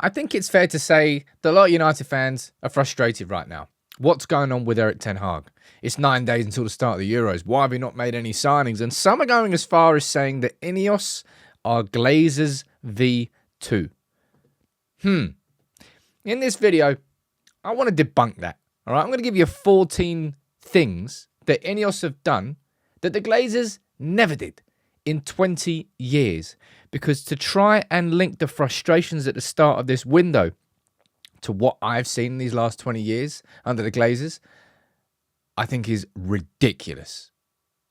I think it's fair to say that a lot of United fans are frustrated right now. What's going on with Erik Ten Hag? It's 9 days until the start of the Euros. Why have we not made any signings? And some are going as far as saying that INEOS are Glazers V2. In this video, I want to debunk that. All right, I'm going to give you 14 things that INEOS have done that the Glazers never did in 20 years. Because to try and link the frustrations at the start of this window to what I've seen in these last 20 years under the Glazers, I think is ridiculous.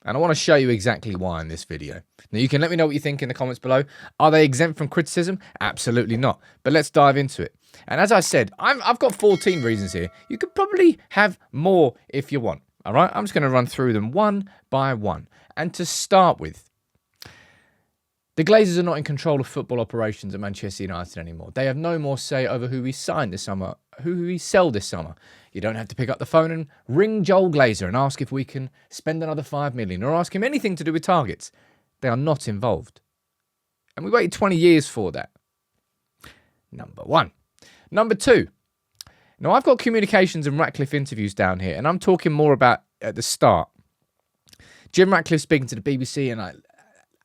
And I want to show you exactly why in this video. Now, you can let me know what you think in the comments below. Are they exempt from criticism? Absolutely not. But let's dive into it. And as I said, I've got 14 reasons here. You could probably have more if you want. All right, I'm just going to run through them one by one. And to start with, the Glazers are not in control of football operations at Manchester United anymore. They have no more say over who we sign this summer, who we sell this summer. You don't have to pick up the phone and ring Joel Glazer and ask if we can spend another $5 million or ask him anything to do with targets. They are not involved. And we waited 20 years for that. Number one. Number two. Now, I've got communications and Ratcliffe interviews down here, and I'm talking more about at the start. Jim Ratcliffe speaking to the BBC and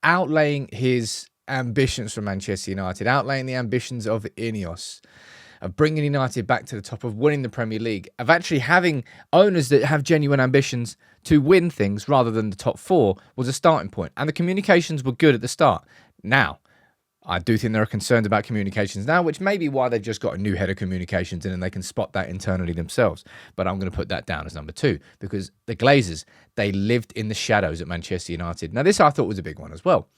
outlaying his ambitions for Manchester United, outlaying the ambitions of INEOS, of bringing United back to the top, of winning the Premier League, of actually having owners that have genuine ambitions to win things rather than the top four was a starting point. And the communications were good at the start. Now, I do think there are concerns about communications now, which may be why they've just got a new head of communications in and they can spot that internally themselves. But I'm going to put that down as number two because the Glazers, they lived in the shadows at Manchester United. Now, this I thought was a big one as well.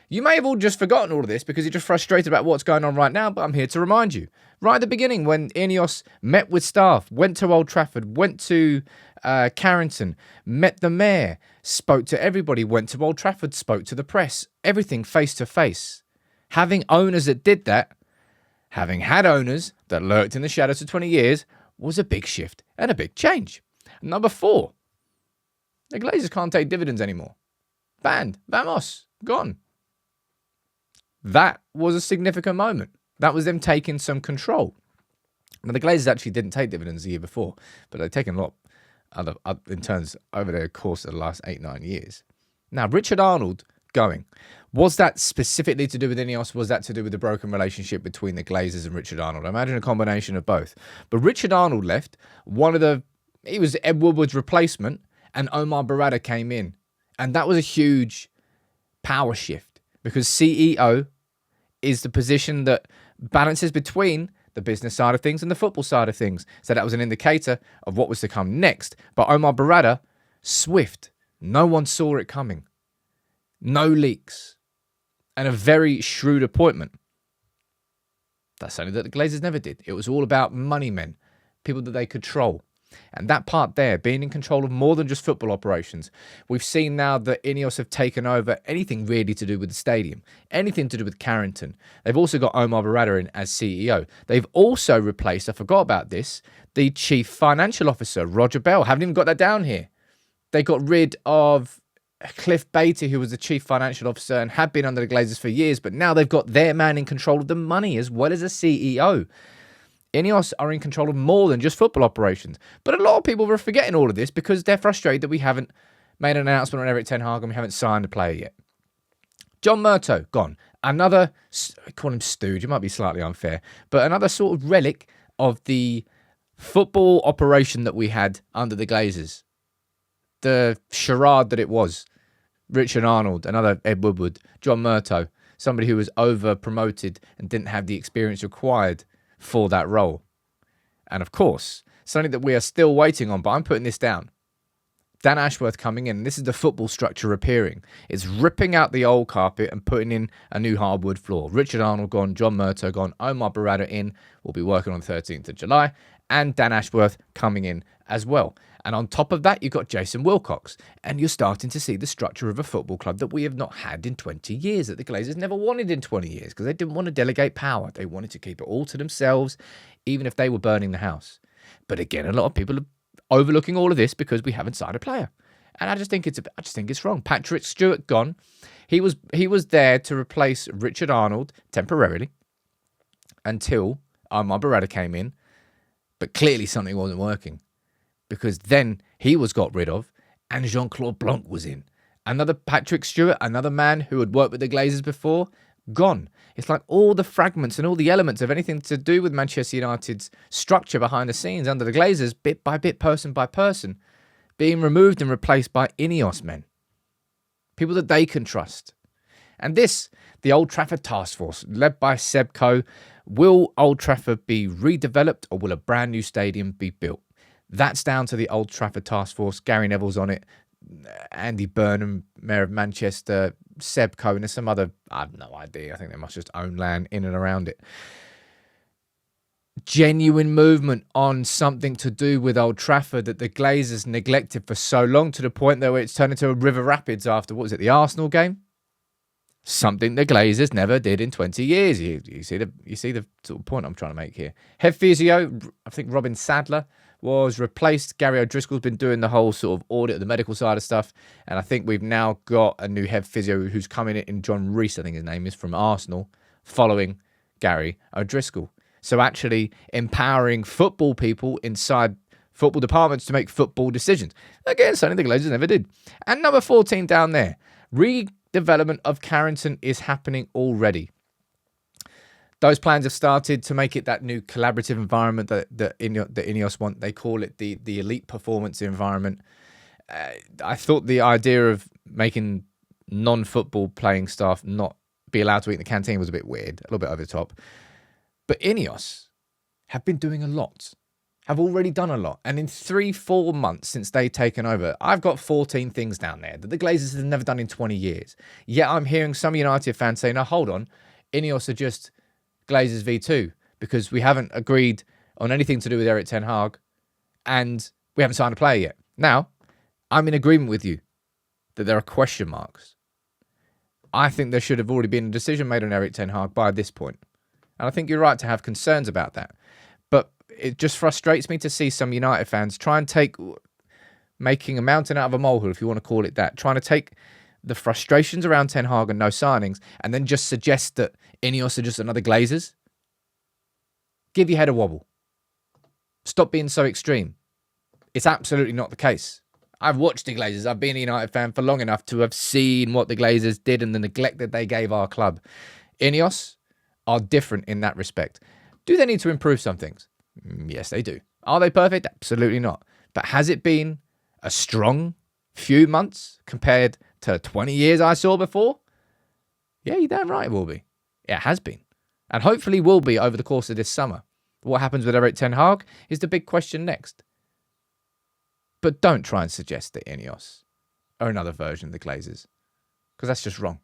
You may have all just forgotten all of this because you're just frustrated about what's going on right now, but I'm here to remind you. Right at the beginning, when INEOS met with staff, went to Old Trafford, went to Carrington, met the mayor, spoke to everybody, went to Old Trafford, spoke to the press, everything face to face. Having owners that did that, having had owners that lurked in the shadows for 20 years, was a big shift and a big change. Number four, the Glazers can't take dividends anymore. Banned. Vamos. Gone. That was a significant moment. That was them taking some control. Now, the Glazers actually didn't take dividends the year before, but they've taken a lot in terms over the course of the last 8-9 years. Now, Richard Arnold going. Was that specifically to do with INEOS? Was that to do with the broken relationship between the Glazers and Richard Arnold? I imagine a combination of both. But Richard Arnold left. He was Ed Woodward's replacement, and Omar Barada came in. And that was a huge power shift because CEO is the position that balances between the business side of things and the football side of things. So that was an indicator of what was to come next. But Omar Barada, swift. No one saw it coming. No leaks. And a very shrewd appointment. That's something that the Glazers never did. It was all about money men, people that they control. And that part there, being in control of more than just football operations. We've seen now that INEOS have taken over anything really to do with the stadium, anything to do with Carrington. They've also got Omar Barada in as CEO. They've also replaced, I forgot about this, the chief financial officer, Roger Bell. Haven't even got that down here. They got rid of Cliff Beattie, who was the chief financial officer and had been under the Glazers for years, but now they've got their man in control of the money as well as a CEO. INEOS are in control of more than just football operations. But a lot of people are forgetting all of this because they're frustrated that we haven't made an announcement on Erik Ten Hag and we haven't signed a player yet. John Murtough, gone. Another, I call him stooge, it might be slightly unfair, but another sort of relic of the football operation that we had under the Glazers. The charade that it was. Richard Arnold, another Ed Woodward, John Murtough, somebody who was over-promoted and didn't have the experience required for that role. And of course, something that we are still waiting on, but I'm putting this down. Dan Ashworth coming in, and this is the football structure appearing. It's ripping out the old carpet and putting in a new hardwood floor. Richard Arnold gone, John Murtough gone, Omar Barada in. We'll be working on the 13th of July. And Dan Ashworth coming in as well. And on top of that, you've got Jason Wilcox. And you're starting to see the structure of a football club that we have not had in 20 years, that the Glazers never wanted in 20 years, because they didn't want to delegate power. They wanted to keep it all to themselves, even if they were burning the house. But again, a lot of people are overlooking all of this because we haven't signed a player. And I just think it's wrong. Patrick Stewart gone. He was there to replace Richard Arnold temporarily until Beretta came in, but clearly something wasn't working, because then he was got rid of and Jean-Claude Blanc was in. Another Patrick Stewart, another man who had worked with the Glazers before, gone. It's like all the fragments and all the elements of anything to do with Manchester United's structure behind the scenes under the Glazers, bit by bit, person by person, being removed and replaced by INEOS men. People that they can trust. And this, the Old Trafford Task Force, led by Seb Coe, will Old Trafford be redeveloped or will a brand new stadium be built? That's down to the Old Trafford Task Force. Gary Neville's on it. Andy Burnham, Mayor of Manchester, Seb Coe, and there's some other, I have no idea. I think they must just own land in and around it. Genuine movement on something to do with Old Trafford that the Glazers neglected for so long, to the point that it's turned into a river rapids after, what was it, the Arsenal game? Something the Glazers never did in 20 years. You see the sort of point I'm trying to make here. Head physio, I think Robin Sadler was replaced. Gary O'Driscoll's been doing the whole sort of audit of the medical side of stuff. And I think we've now got a new head physio who's coming in, John Rees, I think his name is, from Arsenal, following Gary O'Driscoll. So actually empowering football people inside football departments to make football decisions. Again, something the Glazers never did. And number 14 down there, redevelopment of Carrington is happening already. Those plans have started to make it that new collaborative environment that INEOS want. They call it the elite performance environment. I thought the idea of making non-football playing staff not be allowed to eat in the canteen was a bit weird, a little bit over the top. But INEOS have been doing a lot, have already done a lot. And in 3-4 months since they've taken over, I've got 14 things down there that the Glazers have never done in 20 years. Yet I'm hearing some United fans say, no, hold on, INEOS are just Glazers V2 because we haven't agreed on anything to do with Erik Ten Hag and we haven't signed a player yet. Now, I'm in agreement with you that there are question marks. I think there should have already been a decision made on Erik Ten Hag by this point. And I think you're right to have concerns about that. But it just frustrates me to see some United fans try and take, making a mountain out of a molehill, if you want to call it that, trying to take the frustrations around Ten Hag and no signings and then just suggest that INEOS are just another Glazers. Give your head a wobble. Stop being so extreme. It's absolutely not the case. I've watched the Glazers. I've been a United fan for long enough to have seen what the Glazers did and the neglect that they gave our club. INEOS are different in that respect. Do they need to improve some things? Yes, they do. Are they perfect? Absolutely not. But has it been a strong few months compared to 20 years I saw before? Yeah, you're damn right it will be. It has been. And hopefully will be over the course of this summer. What happens with Erik Ten Hag is the big question next. But don't try and suggest that INEOS are another version of the Glazers, because that's just wrong.